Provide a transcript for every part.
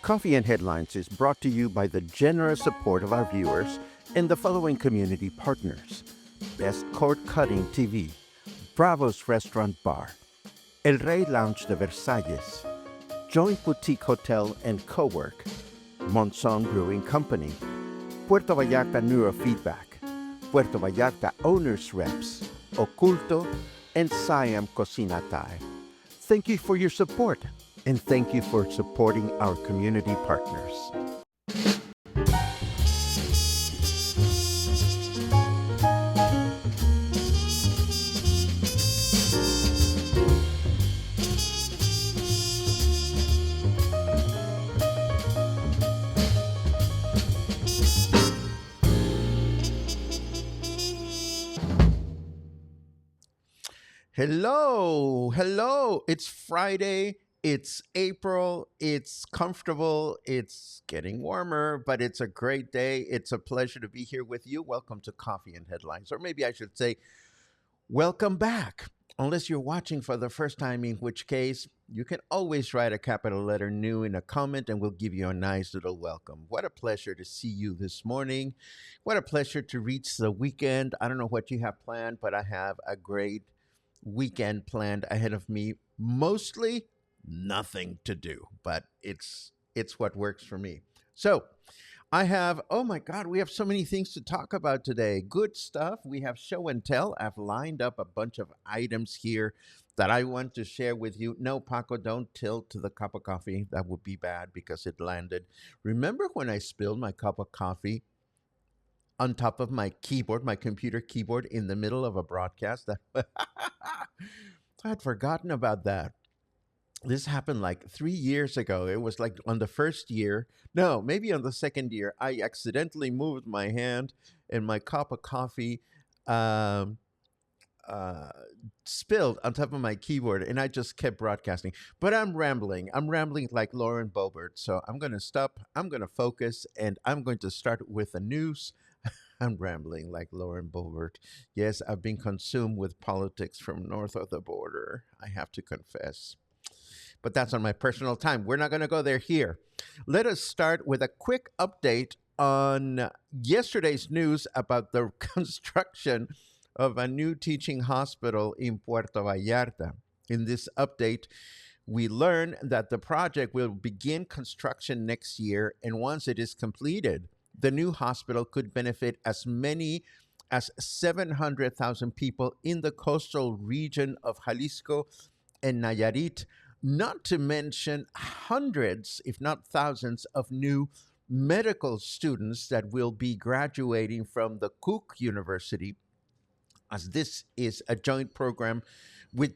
Coffee and Headlines is brought to you by the generous support of our viewers and the following community partners: Best Cord Cutting TV, Bravo's Restaurant Bar, El Rey Lounge de Versalles, Joint Boutique Hotel and Cowork, Monson Brewing Company, Puerto Vallarta Neurofeedback, Puerto Vallarta Owners Reps, Oculto, and Siam Cocina Thai. Thank you for your support, and thank you for supporting our community partners. Hello, hello. It's Friday. It's April. It's comfortable. It's getting warmer, but it's a great day. It's a pleasure to be here with you. Welcome to Coffee and Headlines, or maybe I should say, welcome back. Unless you're watching for the first time, in which case you can always write a capital letter new in a comment and we'll give you a nice little welcome. What a pleasure to see you this morning. What a pleasure to reach the weekend. I don't know what you have planned, but I have a great weekend planned ahead of me. Mostly nothing to do, but it's what works for me. So, I have, oh my God, we have so many things to talk about today. Good stuff. We have show and tell. I've lined up a bunch of items here that I want to share with you. No, Paco, don't tilt to the cup of coffee. That would be bad because it landed. Remember when I spilled my cup of coffee on top of my keyboard, my computer keyboard, in the middle of a broadcast? I'd forgotten about that. This happened like 3 years ago. It was like on the first year, no, maybe on the second year, I accidentally moved my hand and my cup of coffee um, uh, spilled on top of my keyboard, and I just kept broadcasting. But I'm rambling. I'm rambling like Lauren Boebert. So I'm going to stop. I'm going to focus, and I'm going to start with the news. I'm rambling like Lauren Boebert. Yes, I've been consumed with politics from north of the border, I have to confess. But that's on my personal time. We're not going to go there here. Let us start with a quick update on yesterday's news about the construction of a new teaching hospital in Puerto Vallarta. In this update, we learn that the project will begin construction next year, and once it is completed, the new hospital could benefit as many as 700,000 people in the coastal region of Jalisco and Nayarit, not to mention hundreds, if not thousands, of new medical students that will be graduating from the Cook University, as this is a joint program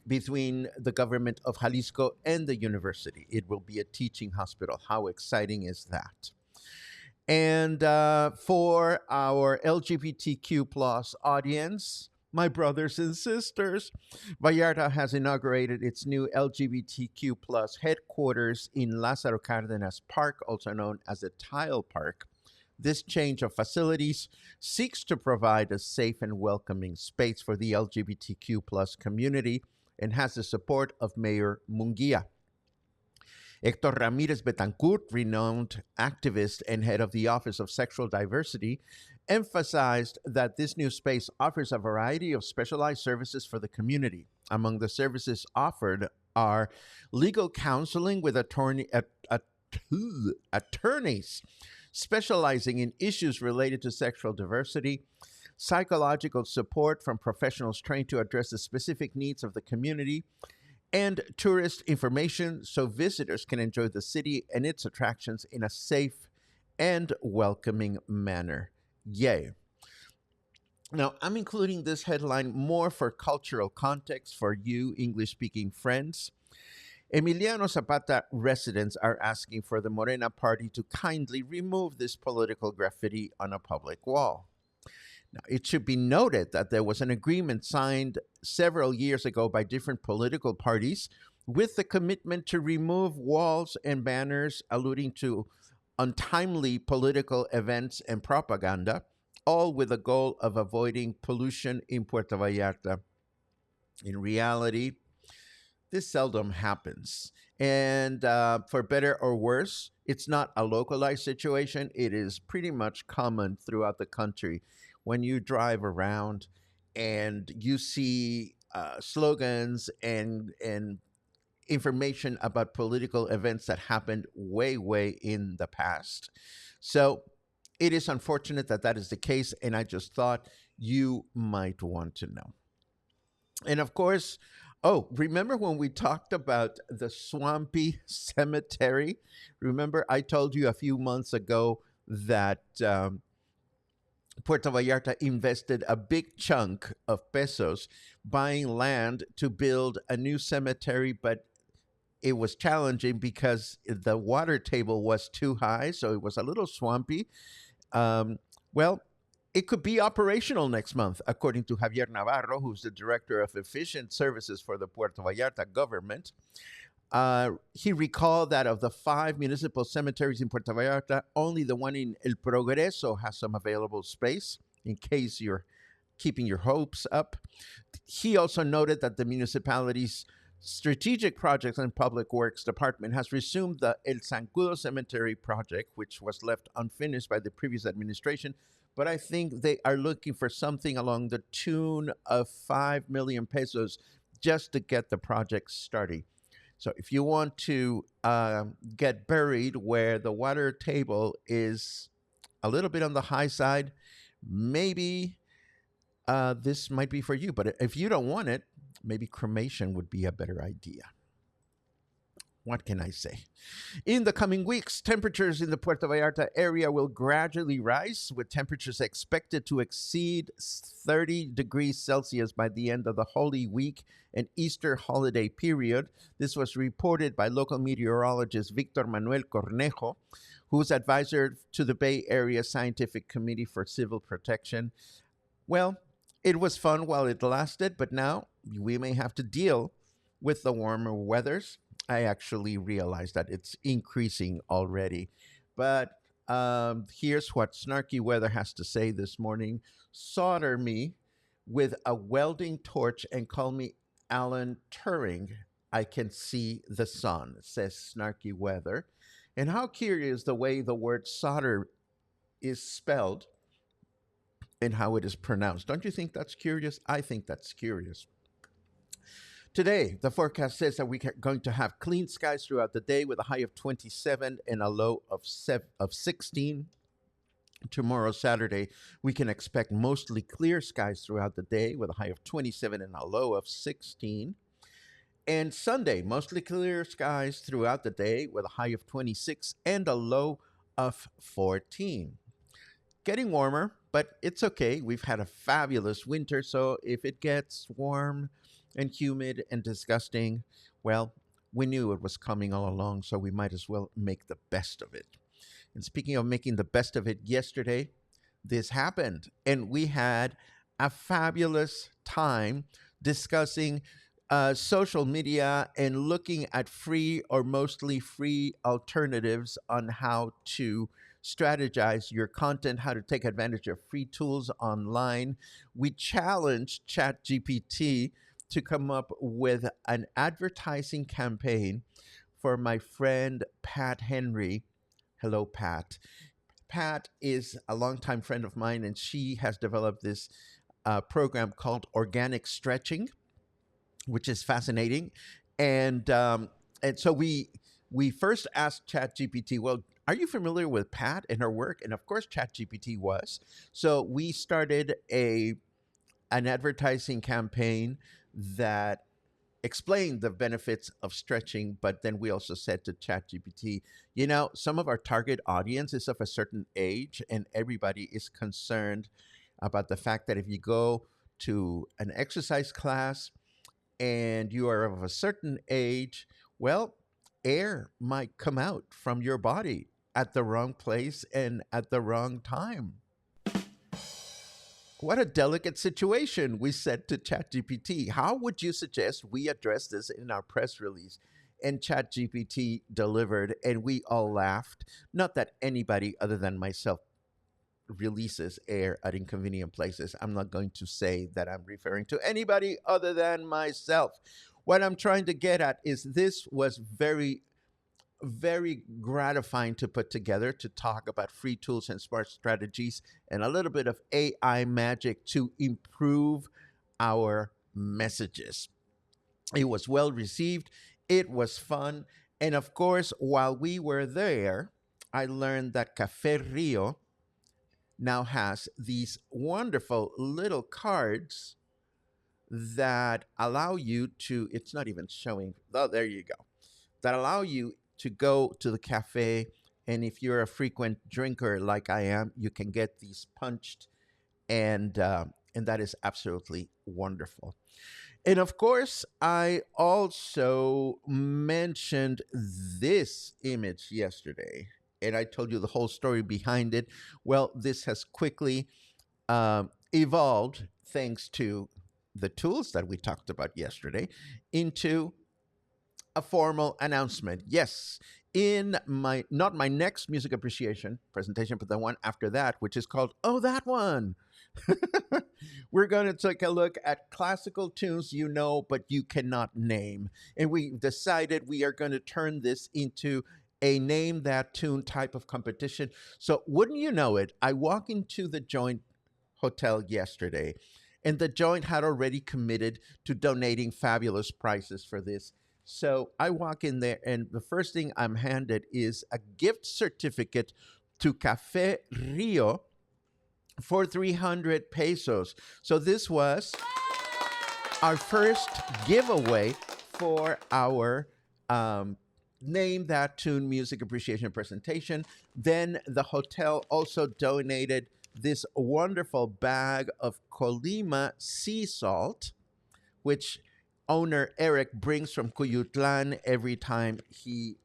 between the government of Jalisco and the university. It will be a teaching hospital. How exciting is that? And for our LGBTQ plus audience, my brothers and sisters, Vallarta has inaugurated its new LGBTQ plus headquarters in Lázaro Cárdenas Park, also known as the Tile Park. This change of facilities seeks to provide a safe and welcoming space for the LGBTQ plus community and has the support of Mayor Munguia. Hector Ramirez Betancourt, renowned activist and head of the Office of Sexual Diversity, emphasized that this new space offers a variety of specialized services for the community. Among the services offered are legal counseling with attorneys specializing in issues related to sexual diversity, psychological support from professionals trained to address the specific needs of the community, and tourist information so visitors can enjoy the city and its attractions in a safe and welcoming manner. Yay. Now, I'm including this headline more for cultural context for you English speaking friends. Emiliano Zapata residents are asking for the Morena party to kindly remove this political graffiti on a public wall. Now, it should be noted that there was an agreement signed several years ago by different political parties with the commitment to remove walls and banners alluding to untimely political events and propaganda, all with the goal of avoiding pollution in Puerto Vallarta. In reality, This seldom happens. And for better or worse, it's not a localized situation. It is pretty much common throughout the country. When you drive around and you see slogans and information about political events that happened way, way in the past. So it is unfortunate that that is the case. And I just thought you might want to know. And of course, oh, remember when we talked about the swampy cemetery? Remember, I told you a few months ago that Puerto Vallarta invested a big chunk of pesos buying land to build a new cemetery, but it was challenging because the water table was too high, so it was a little swampy. Um, well, it could be operational next month, according to Javier Navarro, who's the director of efficient services for the Puerto Vallarta government. He recalled that of the five municipal cemeteries in Puerto Vallarta, only the one in El Progreso has some available space in case you're keeping your hopes up. He also noted that the municipality's strategic projects and public works department has resumed the El Zancudo cemetery project, which was left unfinished by the previous administration. But I think they are looking for something along the tune of 5 million pesos just to get the project started. So if you want to get buried where the water table is a little bit on the high side, maybe this might be for you. But if you don't want it, maybe cremation would be a better idea. What can I say? In the coming weeks, temperatures in the Puerto Vallarta area will gradually rise, with temperatures expected to exceed 30 degrees Celsius by the end of the Holy Week and Easter holiday period. This was reported by local meteorologist Victor Manuel Cornejo, who's advisor to the Bay Area Scientific Committee for Civil Protection. Well, it was fun while it lasted, but now we may have to deal with the warmer weathers. I actually realized that it's increasing already. But here's what Snarky Weather has to say this morning. Solder me with a welding torch and call me Alan Turing. I can see the sun, says Snarky Weather. And how curious the way the word solder is spelled and how it is pronounced. Don't you think that's curious? I think that's curious. Today, the forecast says that we are going to have clean skies throughout the day with a high of 27 and a low of 16. Tomorrow, Saturday, we can expect mostly clear skies throughout the day with a high of 27 and a low of 16. And Sunday, mostly clear skies throughout the day with a high of 26 and a low of 14. Getting warmer, but it's okay. We've had a fabulous winter, so if it gets warm and humid and disgusting, well, we knew it was coming all along, so we might as well make the best of it. And speaking of making the best of it, yesterday, this happened, and we had a fabulous time discussing social media and looking at free or mostly free alternatives on how to strategize your content, how to take advantage of free tools online. We challenged ChatGPT to come up with an advertising campaign for my friend Pat Henry. Hello, Pat. Pat is a longtime friend of mine, and she has developed this program called Organic Stretching, which is fascinating. And so we first asked ChatGPT, well, are you familiar with Pat and her work? And of course, ChatGPT was. So we started an advertising campaign that explained the benefits of stretching, but then we also said to ChatGPT, some of our target audience is of a certain age, and everybody is concerned about the fact that if you go to an exercise class and you are of a certain age, well, air might come out from your body at the wrong place and at the wrong time. What a delicate situation, we said to ChatGPT. How would you suggest we address this in our press release? And ChatGPT delivered, and we all laughed. Not that anybody other than myself releases air at inconvenient places. I'm not going to say that I'm referring to anybody other than myself. what I'm trying to get at is this was very gratifying to put together to talk about free tools and smart strategies and a little bit of AI magic to improve our messages. It was well received, it was fun, and of course, while we were there, I learned that Cafe Rio now has these wonderful little cards that allow you to, it's not even showing, oh, there you go, that allow you to go to the cafe. And if you're a frequent drinker like I am, you can get these punched, and that is absolutely wonderful. And of course, I also mentioned this image yesterday, and I told you the whole story behind it. Well, this has quickly evolved thanks to the tools that we talked about yesterday into a formal announcement. Yes, in my not my next music appreciation presentation, but the one after that, which is called "Oh That One." We're going to take a look at classical tunes you know but you cannot name, and we decided we are going to turn this into a name that tune type of competition. So wouldn't you know it, I walk into the joint hotel yesterday, and the joint had already committed to donating fabulous prizes for this. So I walk in there, and the first thing I'm handed is a gift certificate to Cafe Rio for 300 pesos. So this was our first giveaway for our Name That Tune music appreciation presentation. Then the hotel also donated this wonderful bag of Colima sea salt, which owner Eric brings from Cuyutlan every time he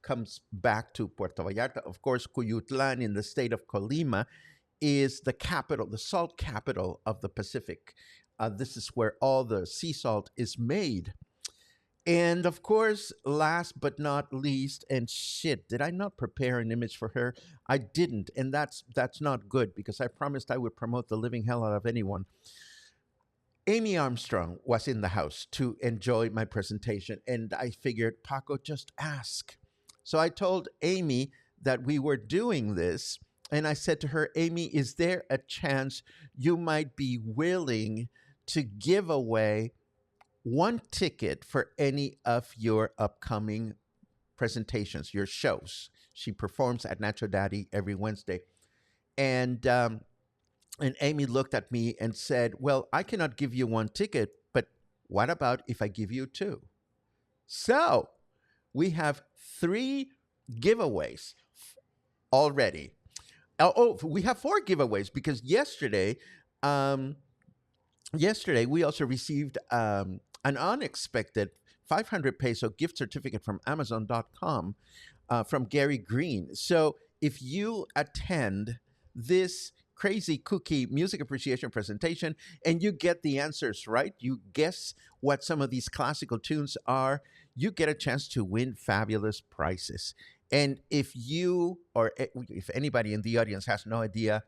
comes back to Puerto Vallarta. Of course, Cuyutlan in the state of Colima is the capital, the salt capital of the Pacific. This is where all the sea salt is made. And of course, last but not least, and shit, did I not prepare an image for her? I didn't, and that's not good because I promised I would promote the living hell out of anyone. Amy Armstrong was in the house to enjoy my presentation, and I figured, Paco, just ask. So I told Amy that we were doing this, and I said to her, Amy, is there a chance you might be willing to give away one ticket for any of your upcoming presentations, your shows? She performs at Nacho Daddy every Wednesday. And Amy looked at me and said, well, I cannot give you one ticket, but what about if I give you two? So we have three giveaways already. We have four giveaways because um, yesterday we also received an unexpected 500 peso gift certificate from Amazon.com from Gary Green. So if you attend this crazy cookie music appreciation presentation and you get the answers right, you guess what some of these classical tunes are, you get a chance to win fabulous prizes. And if you or if anybody in the audience has no idea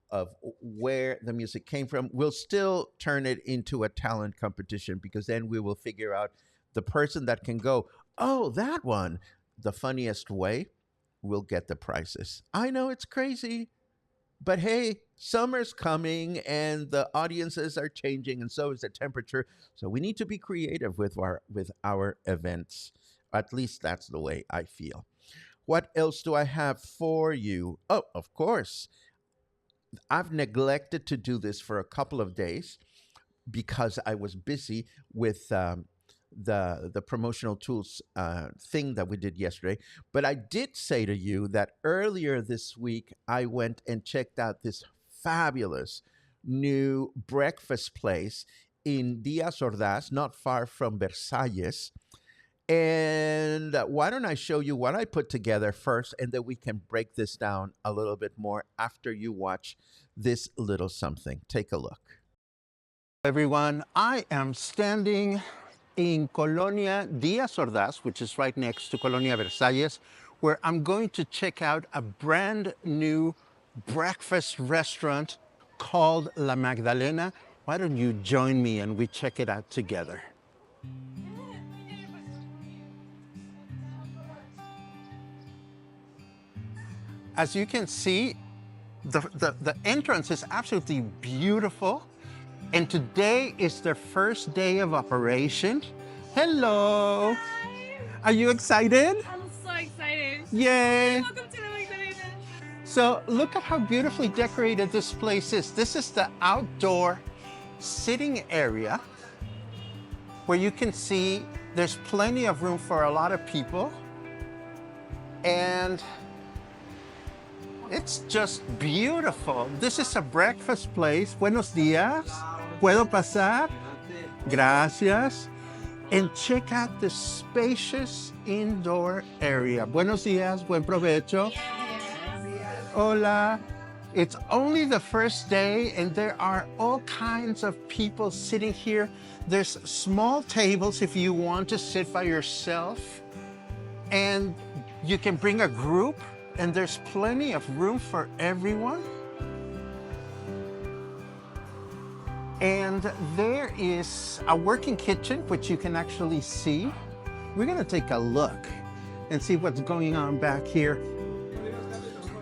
of where the music came from, we'll still turn it into a talent competition because then we will figure out the person that can go, oh, that one, the funniest way will get the prizes. I know it's crazy, but hey, summer's coming and the audiences are changing, and so is the temperature. So we need to be creative with our events. At least that's the way I feel. What else do I have for you? Oh, of course. I've neglected to do this for a couple of days because I was busy with the promotional tools thing that we did yesterday. But I did say to you that earlier this week I went and checked out this fabulous new breakfast place in Díaz Ordaz, not far from Versalles. And why don't I show you what I put together first, and then we can break this down a little bit more after you watch this little something. Take a look. Everyone, I am standing in Colonia Díaz Ordaz, which is right next to Colonia Versalles, where I'm going to check out a brand new breakfast restaurant called La Magdalena. Why don't you join me and we check it out together? As you can see, the entrance is absolutely beautiful. And today is their first day of operation. Hello. Hi. Are you excited? I'm so excited. Yay. Welcome to the Magdalena. So look at how beautifully decorated this place is. This is the outdoor sitting area where you can see there's plenty of room for a lot of people. And it's just beautiful. This is a breakfast place. Buenos días. ¿Puedo pasar? Gracias. And check out the spacious indoor area. Buenos días. Buen provecho. Hola. It's only the first day, and there are all kinds of people sitting here. There's small tables if you want to sit by yourself, and you can bring a group, and there's plenty of room for everyone. And there is a working kitchen, which you can actually see. We're gonna take a look and see what's going on back here.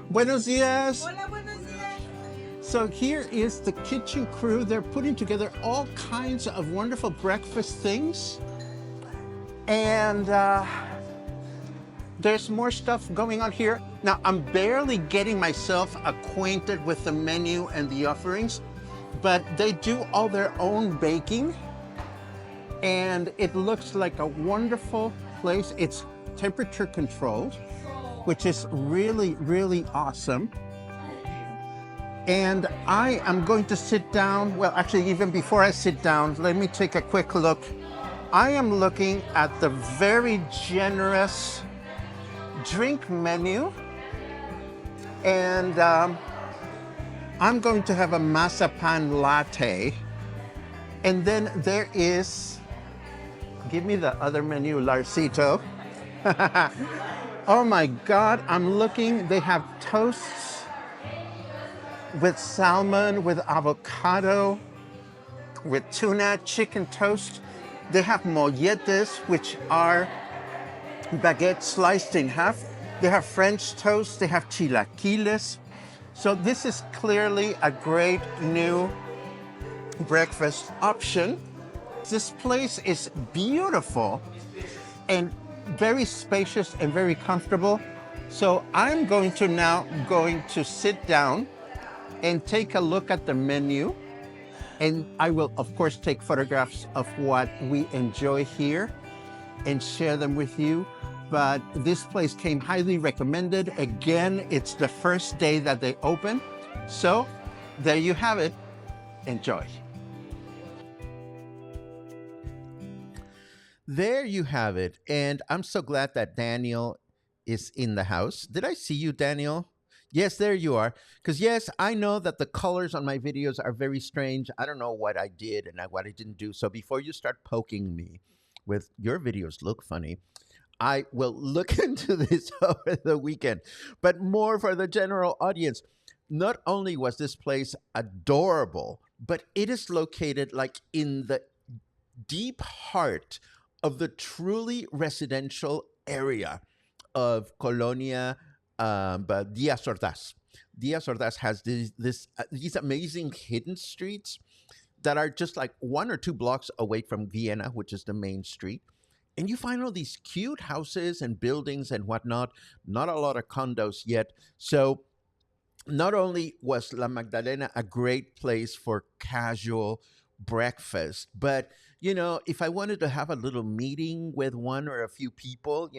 Buenos días. Hola, buenos días. So here is the kitchen crew. They're putting together all kinds of wonderful breakfast things. And there's more stuff going on here. Now, I'm barely getting myself acquainted with the menu and the offerings, but they do all their own baking. And it looks like a wonderful place. It's temperature controlled, which is really, really awesome. And I am going to sit down. Well, actually, even before I sit down, let me take a quick look. I am looking at the very generous drink menu. And I'm going to have a mazapan latte. And then there is, give me the other menu, Larcito. Oh my God, I'm looking, they have toasts with salmon, with avocado, with tuna, chicken toast. They have molletes, which are baguettes sliced in half. They have French toast, they have chilaquiles. So this is clearly a great new breakfast option. This place is beautiful and very spacious and very comfortable. So I'm going to sit down and take a look at the menu. And I will, of course, take photographs of what we enjoy here and share them with you. But this place came highly recommended. Again, it's the first day that they open. So there you have it. Enjoy. There you have it. And I'm so glad that Daniel is in the house. Did I see you, Daniel? Yes, there you are. Because, yes, I know that the colors on my videos are very strange. I don't know what I did and what I didn't do. So before you start poking me with your videos look funny, I will look into this over the weekend. But more for the general audience. Not only was this place adorable, but it is located like in the deep heart of the truly residential area of Colonia Díaz Ordaz. Díaz Ordaz has these amazing hidden streets that are just like 1 or 2 blocks away from Vienna, which is the main street. And you find all these cute houses and buildings and whatnot, not a lot of condos yet. So not only was La Magdalena a great place for casual breakfast, but if I wanted to have a little meeting with one or a few people,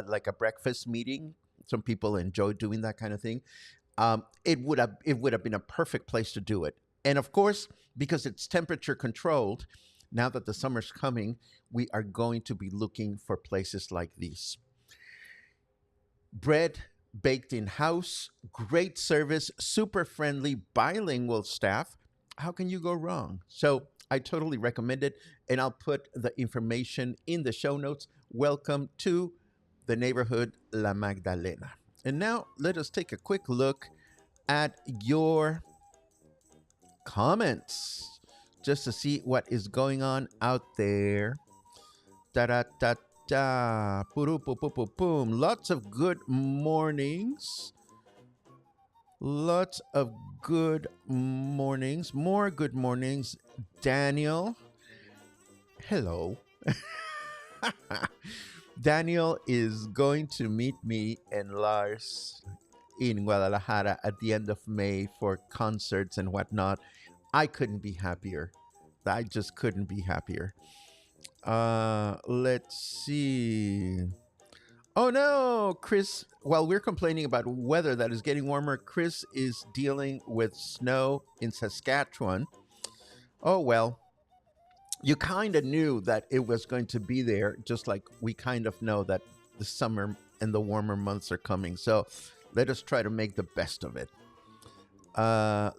like a breakfast meeting, some people enjoy doing that kind of thing. It would have been a perfect place to do it. And of course, because it's temperature controlled, now that the summer's coming, we are going to be looking for places like these. Bread baked in house, great service, super friendly, bilingual staff. How can you go wrong? So I totally recommend it, and I'll put the information in the show notes. Welcome to the neighborhood La Magdalena. And now let us take a quick look at your comments just to see what is going on out there. Da da da da. Boom. Lots of good mornings. Lots of good mornings, more good mornings. Daniel, hello. Daniel is going to meet me and Lars in Guadalajara at the end of May for concerts and whatnot. I couldn't be happier. I just couldn't be happier. Let's see. Oh no, Chris. While we're complaining about weather that is getting warmer, Chris is dealing with snow in Saskatchewan. Oh well, you kind of knew that it was going to be there, just like we kind of know that the summer and the warmer months are coming. So let us try to make the best of it.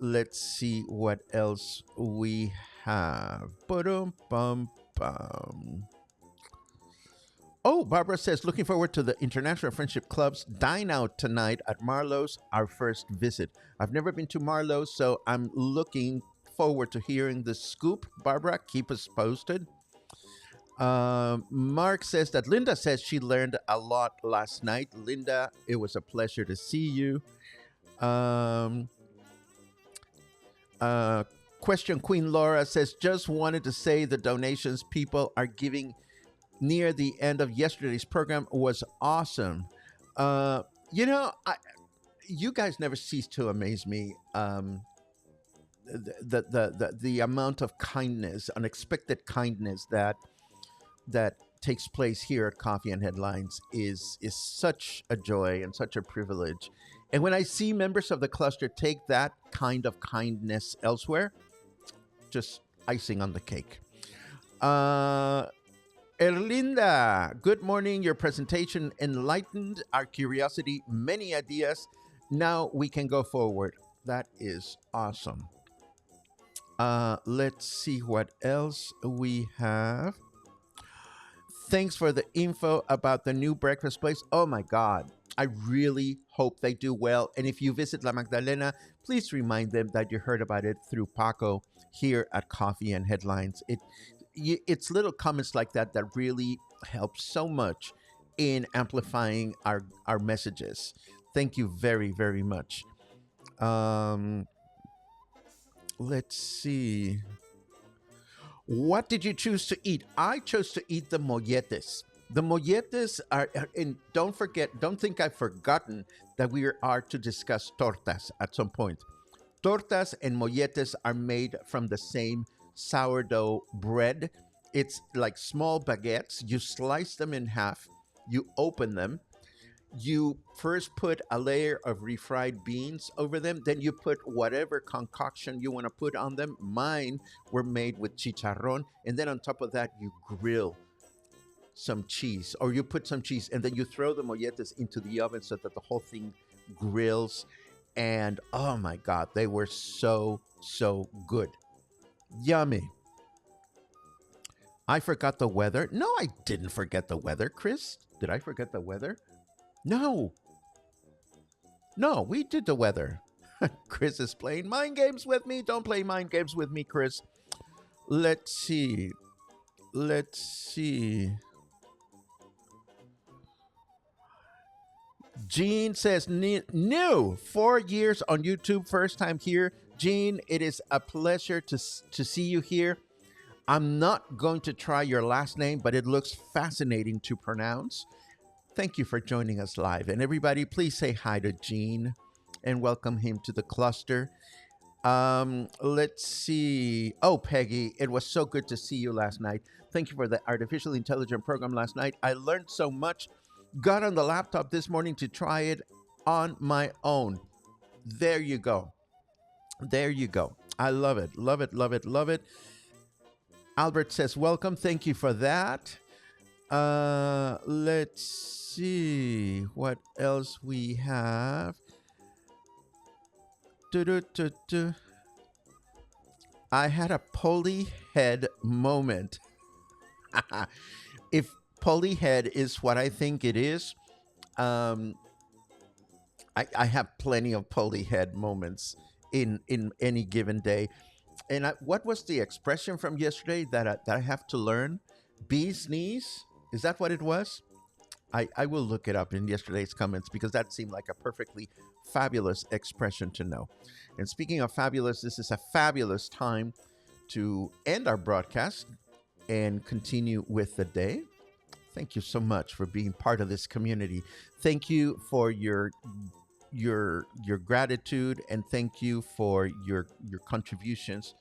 Let's see what else we have. Ba-dum, bum, bum. Oh, Barbara says, looking forward to the International Friendship Club's dine out tonight at Marlowe's, our first visit. I've never been to Marlowe's, so I'm looking forward to hearing the scoop. Barbara, keep us posted. Mark says that Linda says she learned a lot last night. Linda, it was a pleasure to see you. Um, uh, Question Queen Laura says, just wanted to say the donations people are giving near the end of yesterday's program was awesome. Uh, you know, you guys never cease to amaze me. The amount of kindness, unexpected kindness that takes place here at Coffee and Headlines is such a joy and such a privilege. And when I see members of the cluster take that kind of kindness elsewhere, just icing on the cake. Erlinda, good morning. Your presentation enlightened our curiosity, many ideas. Now we can go forward. That is awesome. Let's see what else we have. Thanks for the info about the new breakfast place. Oh my God. I really hope they do well. And if you visit La Magdalena, please remind them that you heard about it through Paco here at Coffee and Headlines. It's little comments like that that really help so much in amplifying our messages. Thank you very, very much. Let's see. What did you choose to eat? I chose to eat the molletes. The molletes and don't think I've forgotten that we are to discuss tortas at some point. Tortas and molletes are made from the same sourdough bread. It's like small baguettes. You slice them in half, you open them, you first put a layer of refried beans over them, then you put whatever concoction you want to put on them. Mine were made with chicharron, and then on top of that you grill some cheese, or you put some cheese, and then you throw the molletes into the oven so that the whole thing grills. And oh my God, they were so good. Yummy. I forgot the weather. No, I didn't forget the weather, Chris. Did I forget the weather? No. No, we did the weather. Chris is playing mind games with me. Don't play mind games with me, Chris. Let's see. Gene says, new 4 years on YouTube, first time here. Gene, it is a pleasure to see you here. I'm not going to try your last name, but it looks fascinating to pronounce. Thank you for joining us live. And everybody, please say hi to Gene and welcome him to the cluster. Let's see. Oh, Peggy, it was so good to see you last night. Thank you for the artificial intelligence program last night. I learned so much. Got on the laptop this morning to try it on my own. There you go. There you go. I love it. Love it. Love it. Love it. Albert says, welcome. Thank you for that. Let's see what else we have. I had a pulley head moment. If pulley head is what I think it is, I have plenty of pulley head moments in any given day. And what was the expression from yesterday that I have to learn? Bee's knees? Is that what it was? I will look it up in yesterday's comments because that seemed like a perfectly fabulous expression to know. And speaking of fabulous, this is a fabulous time to end our broadcast and continue with the day. Thank you so much for being part of this community. Thank you for your gratitude, and thank you for your contributions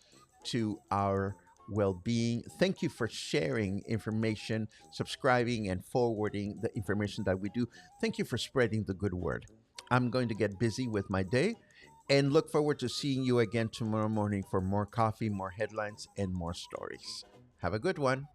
to our well-being. Thank you for sharing information, subscribing and forwarding the information that we do. Thank you for spreading the good word. I'm going to get busy with my day and look forward to seeing you again tomorrow morning for more coffee, more headlines, and more stories. Have a good one.